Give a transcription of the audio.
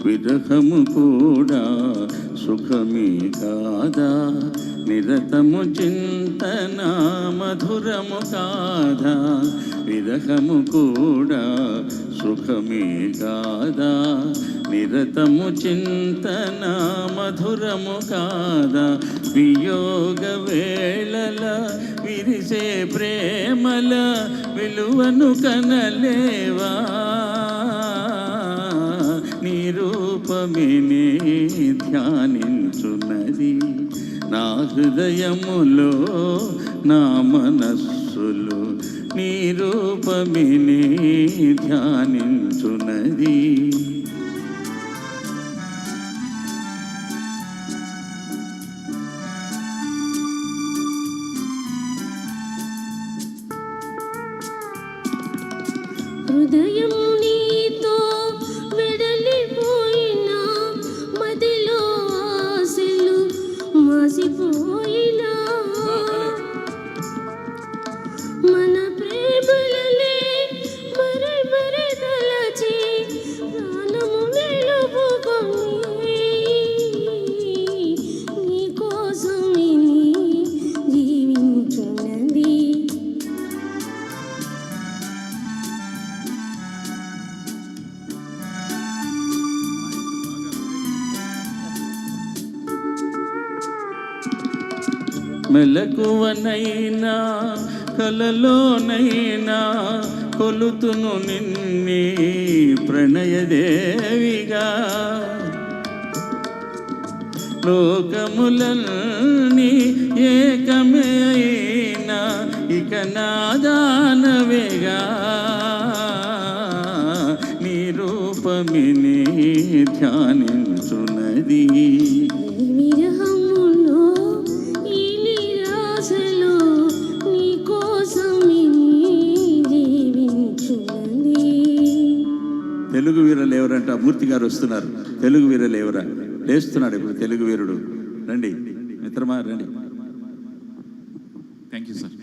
విరహము కూడా సుఖమే కాదా, నిరతము చింతన మధురము కాదా, విరహము కూడా సుఖమే కాదా, నిరతము చింతన మధురము కాదా, వియోగ వేళల విరిసే ప్రేమల విలువను కనలేవా, నీ రూపమినే ధ్యానించున్నది నా హృదయములో నా మనస్సులో, నీ రూపమినే ధ్యానించున్నది. హృదయం నీతో వెడలిపోయినా, మదిలో ఆశలు మాసిపోయినా, మన ప్రేమలనే మరే మరే తలచి ప్రాణము నిలుపుకొని నీ కోసమే జీవించున్నది. మెలకువనైనా కలలోనైనా కొలుతును నిన్నే ప్రణయదేవిగా, లోకములన్నీ ఏకమే అయినా ఇక నాదానవేగా, నీ రూపమినే ధ్యానించున్నది. తెలుగు వీరులు ఎవరంట? మూర్తి గారు వస్తున్నారు. తెలుగు వీరులు ఎవరా? లేస్తున్నాడు ఇప్పుడు తెలుగు వీరుడు. రండి మిత్రమా, రండి. Thank you sir.